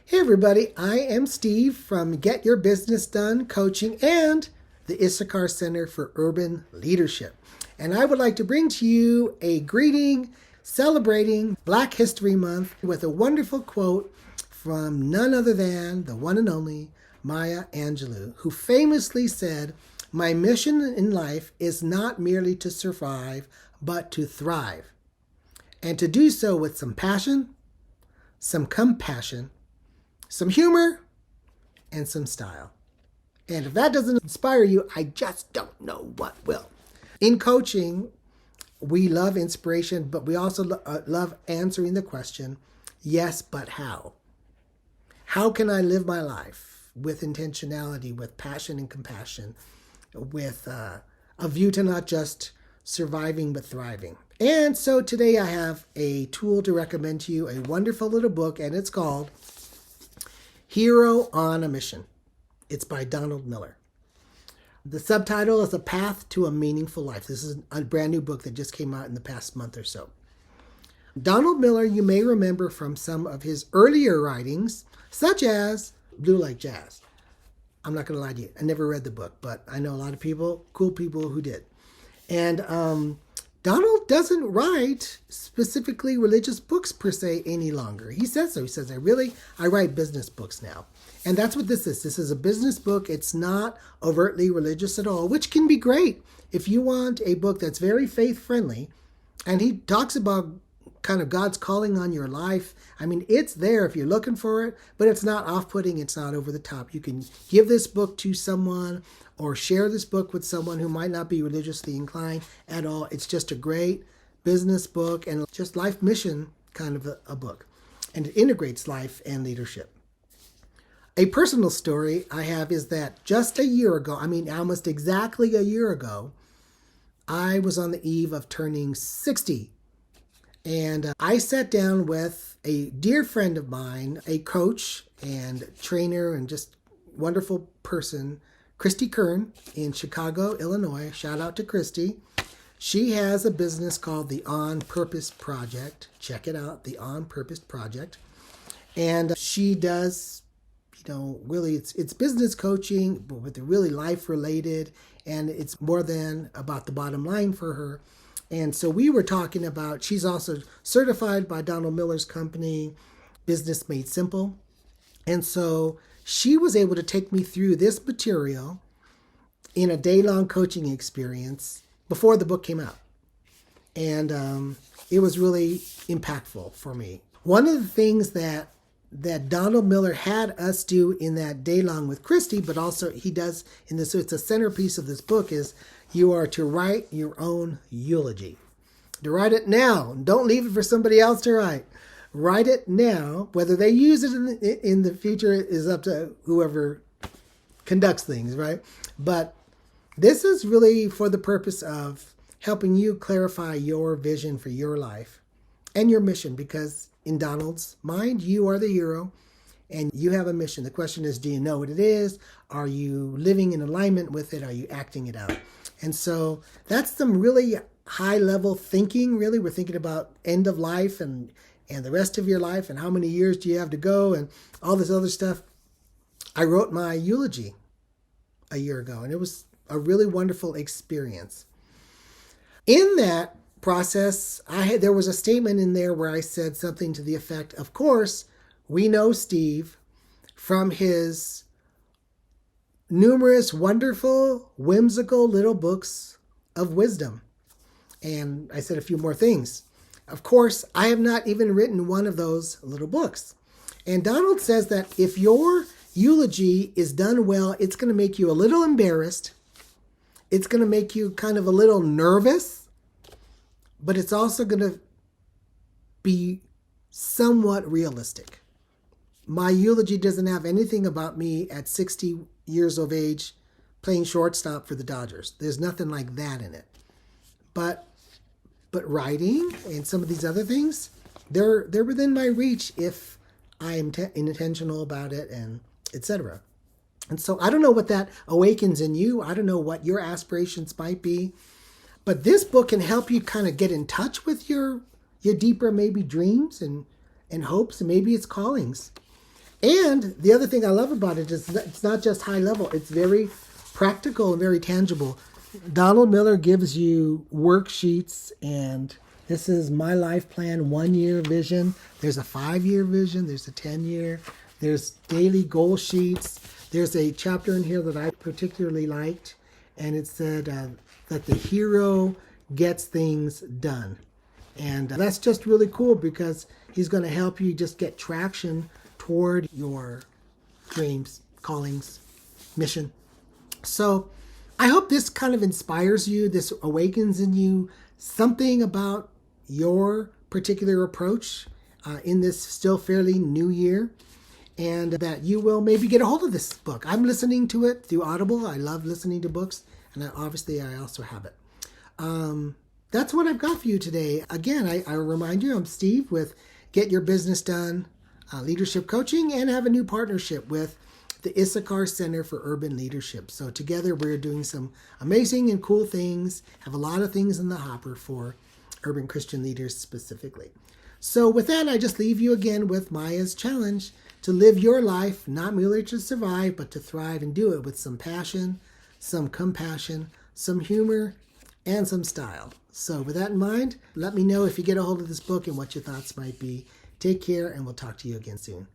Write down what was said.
Hey everybody, I am Steve from Get Your Business Done Coaching and the Issachar Center for Urban Leadership. And I would like to bring to you a greeting celebrating Black History Month with a wonderful quote from none other than the one and only Maya Angelou, who famously said, "My mission in life is not merely to survive, but to thrive. And to do so with some passion, some compassion, some humor, and some style." And if that doesn't inspire you, I just don't know what will. In coaching, we love inspiration, but we also love answering the question, yes, but how? How can I live my life with intentionality, with passion and compassion, with a view to not just surviving, but thriving? And so today I have a tool to recommend to you, a wonderful little book, and it's called Hero on a Mission. It's by Donald Miller. The subtitle is A Path to a Meaningful Life. This is a brand new book that just came out in the past month or so. Donald Miller, you may remember from some of his earlier writings, such as Blue Like Jazz. I'm not going to lie to you. I never read the book, but I know a lot of people, cool people who did. And Donald doesn't write specifically religious books per se any longer. He says so. He says, I write business books now. And that's what this is. This is a business book. It's not overtly religious at all, which can be great if you want a book that's very faith-friendly. And he talks about kind of God's calling on your life. I mean, it's there if you're looking for it, but it's not off-putting. It's not over the top. You can give this book to someone or share this book with someone who might not be religiously inclined at all. It's just a great business book and just life mission kind of a book. And it integrates life and leadership. A personal story I have is that just a year ago, almost exactly a year ago, I was on the eve of turning 60. And I sat down with a dear friend of mine, a coach and trainer and just wonderful person, Christy Kern in Chicago, Illinois. Shout out to Christy. She has a business called the On Purpose Project. Check it out, the On Purpose Project. And she does, really it's business coaching, but with the really life related. And it's more than about the bottom line for her. And so we were talking about, she's also certified by Donald Miller's company, Business Made Simple. And so she was able to take me through this material in a day-long coaching experience before the book came out. And it was really impactful for me. One of the things that Donald Miller had us do in that day-long with Christy, but also he does in this, so it's a centerpiece of this book, is you are to write your own eulogy. To write it now. Don't leave it for somebody else to write. Write it now. Whether they use it in the future is up to whoever conducts things, right? But this is really for the purpose of helping you clarify your vision for your life and your mission, because in Donald's mind, you are the hero and you have a mission. The question is, do you know what it is? Are you living in alignment with it? Are you acting it out? And so that's some really high-level thinking, really. We're thinking about end of life and the rest of your life and how many years do you have to go and all this other stuff. I wrote my eulogy a year ago, and it was a really wonderful experience. In that process, there was a statement in there where I said something to the effect, of course, we know Steve from his numerous wonderful, whimsical little books of wisdom. And I said a few more things. Of course, I have not even written one of those little books. And Donald says that if your eulogy is done well, it's going to make you a little embarrassed. It's going to make you kind of a little nervous, but it's also going to be somewhat realistic. My eulogy doesn't have anything about me at 60 years of age playing shortstop for the Dodgers. There's nothing like that in it. But writing and some of these other things, they're within my reach if I am intentional about it, and etc. And so I don't know what that awakens in you. I don't know what your aspirations might be. But this book can help you kind of get in touch with your deeper maybe dreams and hopes, and maybe it's callings. And the other thing I love about it is that it's not just high level, it's very practical and very tangible. Donald Miller gives you worksheets, and this is my life plan, 1 year vision. There's a 5 year vision, there's a 10 year, there's daily goal sheets. There's a chapter in here that I particularly liked, and it said that the hero gets things done. And that's just really cool because he's going to help you just get traction toward your dreams, callings, mission. So I hope this kind of inspires you, this awakens in you something about your particular approach in this still fairly new year, and that you will maybe get a hold of this book. I'm listening to it through Audible. I love listening to books, and obviously I also have it. That's what I've got for you today. Again, I remind you, I'm Steve with Get Your Business Done Leadership Coaching, and have a new partnership with the Issachar Center for Urban Leadership. So together we're doing some amazing and cool things, have a lot of things in the hopper for urban Christian leaders specifically. So with that, I just leave you again with Maya's challenge to live your life, not merely to survive, but to thrive, and do it with some passion, some compassion, some humor, and some style. So with that in mind, let me know if you get a hold of this book and what your thoughts might be. Take care, and we'll talk to you again soon.